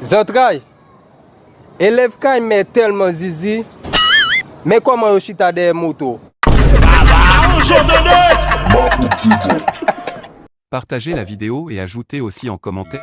Zantray, élève quand il met tellement zizi, mais comment yo chita des motos? Partagez la vidéo et ajoutez aussi en commentaire.